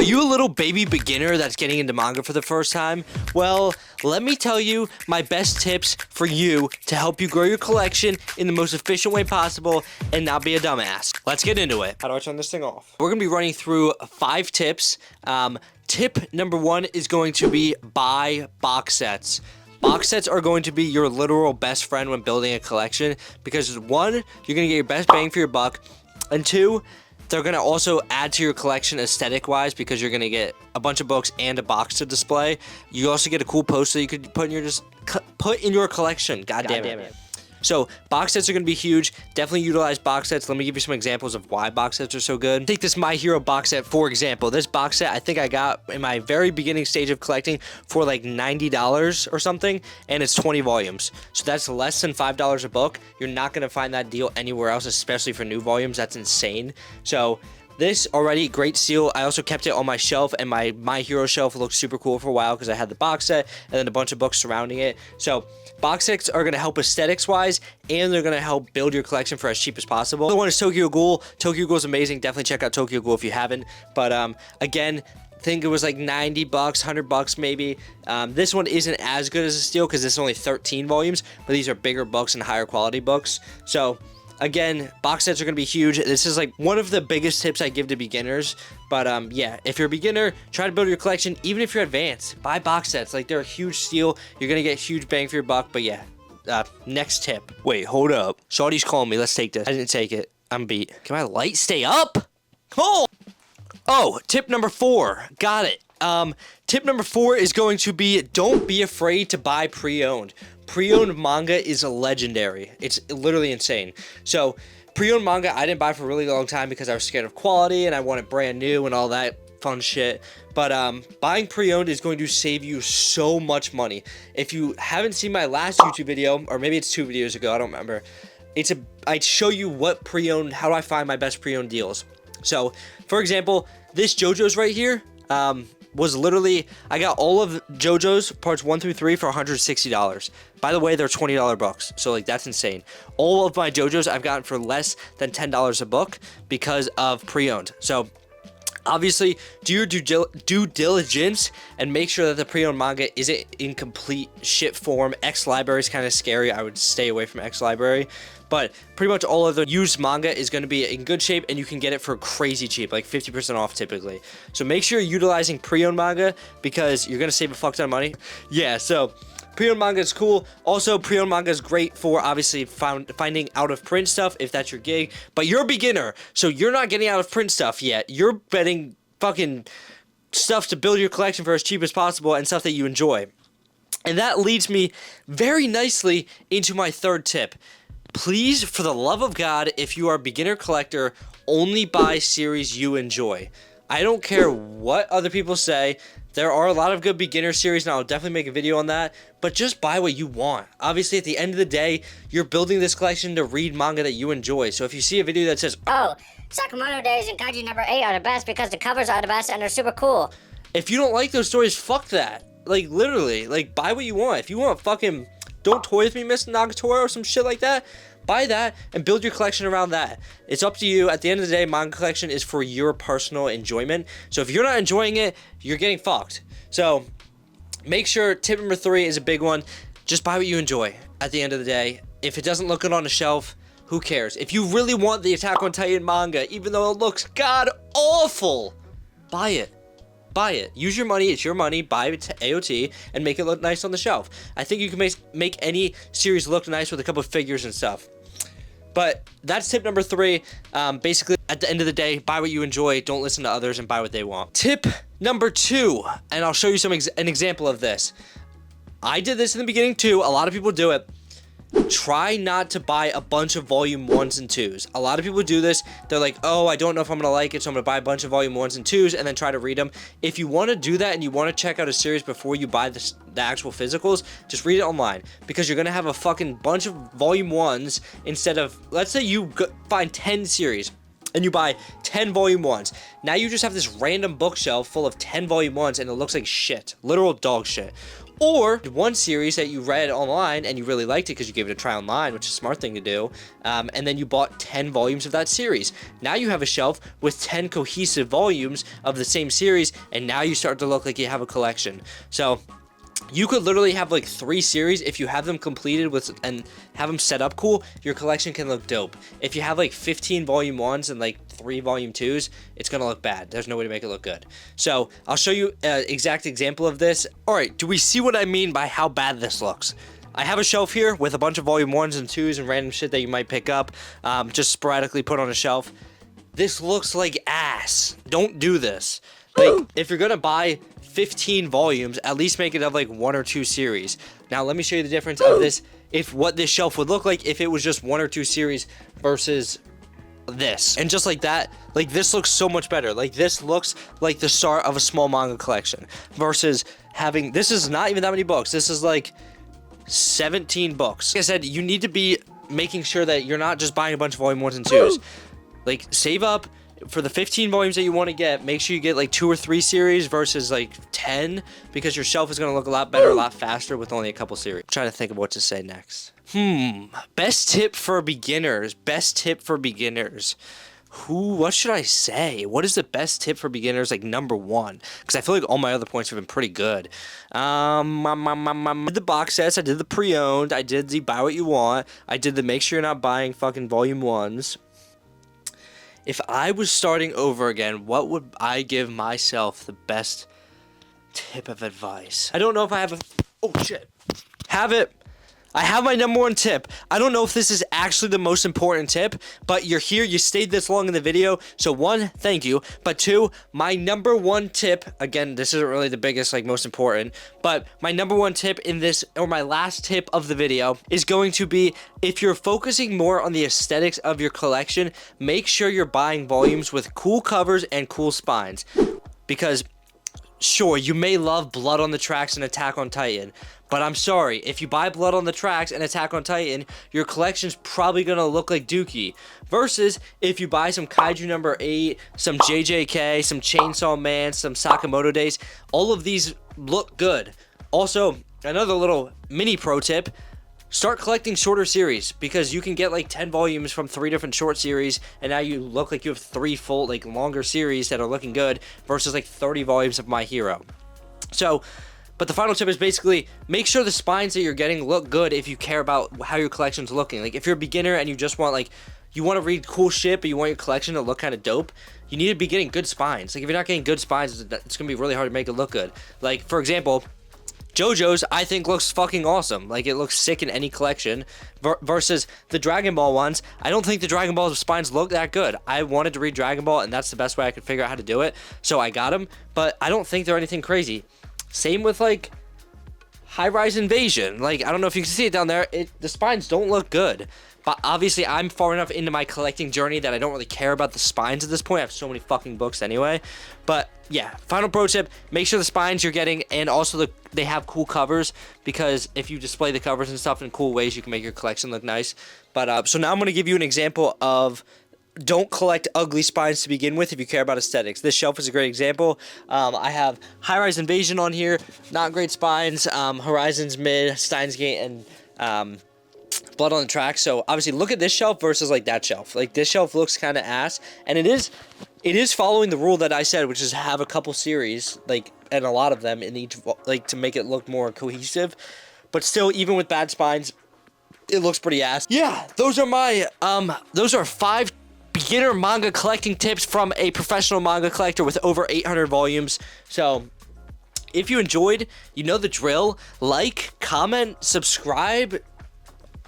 you a little baby beginner that's getting into manga for the first time? Well, let me tell you my best tips for you to help you grow your collection in the most efficient way possible and not be a dumbass. Let's get into it. How do I turn this thing off? We're gonna be running through 5 tips. Tip number 1 is going to be buy box sets. Box sets are going to be your literal best friend when building a collection because 1, you're gonna get your best bang for your buck, and 2, they're going to also add to your collection aesthetic-wise because you're going to get a bunch of books and a box to display. You also get a cool poster you could put in your collection. God damn it. So box sets are going to be huge. Definitely utilize box sets. Let me give you some examples of why box sets are so good. Take this My Hero box set, for example. This box set I think I got in my very beginning stage of collecting for like $90 or something, and it's 20 volumes. So that's less than $5 a book. You're not going to find that deal anywhere else, especially for new volumes. That's insane. So this already great seal. I also kept it on my shelf, and my Hero shelf looked super cool for a while because I had the box set and then a bunch of books surrounding it. So box sets are going to help aesthetics wise, and they're going to help build your collection for as cheap as possible. The one is Tokyo Ghoul. Tokyo Ghoul is amazing. Definitely check out Tokyo Ghoul if you haven't. But again, I think it was like $90, $100 maybe. This one isn't as good as a steal because it's only 13 volumes, but these are bigger books and higher quality books. So again, box sets are going to be huge. This is like one of the biggest tips I give to beginners. But yeah, if you're a beginner, try to build your collection. Even if you're advanced, buy box sets. Like, they're a huge steal. You're going to get huge bang for your buck. But yeah, next tip. Wait, hold up. Shawty's calling me. Let's take this. I didn't take it. I'm beat. Can my light stay up? Come on. Oh, tip number 4. Got it. Tip number 4 is going to be don't be afraid to buy pre-owned. Pre-owned manga is legendary. It's literally insane. So pre-owned manga I didn't buy for a really long time because I was scared of quality and I wanted brand new and all that fun shit. But buying pre-owned is going to save you so much money. If you haven't seen my last YouTube video, or maybe it's 2 videos ago, I don't remember. I show you what pre-owned, how do I find my best pre-owned deals. So for example, this JoJo's right here, was literally, I got all of JoJo's parts 1 through 3 for $160. By the way, they're $20 books, so like that's insane. All of my JoJo's I've gotten for less than $10 a book because of pre-owned. So obviously, do your due diligence and make sure that the pre-owned manga isn't in complete shit form. X Library is kind of scary. I would stay away from X Library. But pretty much all of the used manga is going to be in good shape, and you can get it for crazy cheap, like 50% off typically. So make sure you're utilizing pre-owned manga because you're going to save a fuck ton of money. Yeah, so pre-owned manga is cool. Also, pre-owned manga is great for obviously finding out-of-print stuff if that's your gig. But you're a beginner, so you're not getting out-of-print stuff yet. You're betting fucking stuff to build your collection for as cheap as possible and stuff that you enjoy. And that leads me very nicely into my 3rd tip. Please, for the love of God, if you are a beginner collector, only buy series you enjoy. I don't care what other people say. There are a lot of good beginner series, and I'll definitely make a video on that, but just buy what you want. Obviously, at the end of the day, you're building this collection to read manga that you enjoy. So if you see a video that says, "Oh, Sakamoto Days and Kaiju number 8 are the best because the covers are the best and they're super cool," if you don't like those stories, fuck that. Like, literally, like, buy what you want. If you want fucking Don't Toy With Me, Miss Nagatoro, or some shit like that, buy that and build your collection around that. It's up to you. At the end of the day, manga collection is for your personal enjoyment. So if you're not enjoying it, you're getting fucked. So make sure tip number 3 is a big one. Just buy what you enjoy at the end of the day. If it doesn't look good on the shelf, who cares? If you really want the Attack on Titan manga, even though it looks god awful, buy it. Buy it. Use your money. It's your money. Buy it to AOT and make it look nice on the shelf. I think you can make any series look nice with a couple of figures and stuff. But that's tip number 3. Basically, at the end of the day, buy what you enjoy. Don't listen to others and buy what they want. Tip number 2, and I'll show you an example of this. I did this in the beginning too. A lot of people do it. Try not to buy a bunch of volume 1s and 2s. A lot of people do this. They're like, oh, I don't know if I'm going to like it, so I'm going to buy a bunch of volume 1s and 2s and then try to read them. If you want to do that and you want to check out a series before you buy the actual physicals, just read it online because you're going to have a fucking bunch of volume 1s instead of, let's say you find 10 series and you buy 10 volume 1s. Now you just have this random bookshelf full of 10 volume 1s and it looks like shit. Literal dog shit. Or one series that you read online and you really liked it because you gave it a try online, which is a smart thing to do, and then you bought 10 volumes of that series. Now you have a shelf with 10 cohesive volumes of the same series, and now you start to look like you have a collection. So you could literally have like 3 series. If you have them completed with and have them set up cool, your collection can look dope. If you have like 15 volume 1s and like 3 volume 2s, it's gonna look bad. There's no way to make it look good. So I'll show you an exact example of this. All right, do we see what I mean by how bad this looks? I have a shelf here with a bunch of volume 1s and 2s and random shit that you might pick up, just sporadically put on a shelf. This looks like ass. Don't do this. Like, if you're gonna buy 15 volumes, at least make it of like 1 or 2 series. Now let me show you the difference of this, what this shelf would look like if it was just 1 or 2 series versus this. And just like that, like this looks so much better. Like this looks like the start of a small manga collection versus having, this is not even that many books. This is like 17 books. Like I said, you need to be making sure that you're not just buying a bunch of volume 1s and 2s. Like, save up for the 15 volumes that you want to get. Make sure you get like 2 or 3 series versus like 10, because your shelf is going to look a lot better, a lot faster with only a couple series. I'm trying to think of what to say next. Best tip for beginners. Best tip for beginners. What should I say? What is the best tip for beginners, like number 1? Because I feel like all my other points have been pretty good. I did the box sets, I did the pre-owned, I did the buy what you want, I did the make sure you're not buying fucking volume 1s. If I was starting over again, what would I give myself the best tip of advice? I don't know if I have a... Oh, shit. Have it. I have my number 1 tip. I don't know if this is actually the most important tip, but you're here, you stayed this long in the video, so 1, thank you, but 2, my number 1 tip, again, this isn't really the biggest, like, most important, but my number 1 tip in this, or my last tip of the video, is going to be, if you're focusing more on the aesthetics of your collection, make sure you're buying volumes with cool covers and cool spines, because... Sure, you may love Blood on the Tracks and Attack on Titan, but I'm sorry, if you buy Blood on the Tracks and Attack on Titan, your collection's probably gonna look like Dookie. Versus, if you buy some Kaiju number 8, some JJK, some Chainsaw Man, some Sakamoto Days, all of these look good. Also, another little mini pro tip, start collecting shorter series, because you can get like 10 volumes from 3 different short series, and now you look like you have 3 full, like, longer series that are looking good, versus like 30 volumes of My Hero. So, but the final tip is basically, make sure the spines that you're getting look good if you care about how your collection's looking. Like, if you're a beginner and you just want, like, you want to read cool shit, but you want your collection to look kind of dope, you need to be getting good spines. Like, if you're not getting good spines, it's going to be really hard to make it look good. Like, for example... JoJo's, I think, looks fucking awesome. Like, it looks sick in any collection. Versus the Dragon Ball ones, I don't think the Dragon Ball spines look that good. I wanted to read Dragon Ball, and that's the best way I could figure out how to do it. So I got them, but I don't think they're anything crazy. Same with, like, High-Rise Invasion. Like, I don't know if you can see it down there. The spines don't look good. But obviously, I'm far enough into my collecting journey that I don't really care about the spines at this point. I have so many fucking books anyway. But yeah, final pro tip, make sure the spines you're getting, and also they have cool covers, because if you display the covers and stuff in cool ways, you can make your collection look nice. But so now I'm going to give you an example of don't collect ugly spines to begin with if you care about aesthetics. This shelf is a great example. I have High-Rise Invasion on here, not great spines, Horizons Mid, Steins Gate, and Blood on the Tracks. So obviously look at this shelf versus like that shelf. Like, this shelf looks kind of ass, and it is following the rule that I said, which is have a couple series, like, and a lot of them in each, like, to make it look more cohesive. But still, even with bad spines, it looks pretty ass. Yeah, those are my those are 5 beginner manga collecting tips from a professional manga collector with over 800 volumes. So if you enjoyed, you know the drill. Like, comment, subscribe.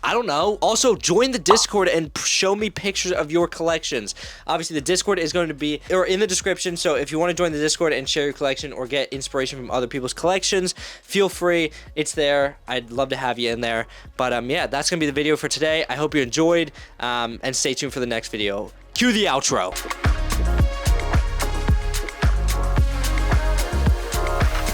I don't know. Also, join the Discord and show me pictures of your collections. Obviously, the Discord is going to be in the description, so if you want to join the Discord and share your collection or get inspiration from other people's collections, feel free. It's there. I'd love to have you in there. But yeah, that's going to be the video for today. I hope you enjoyed, and stay tuned for the next video. Cue the outro.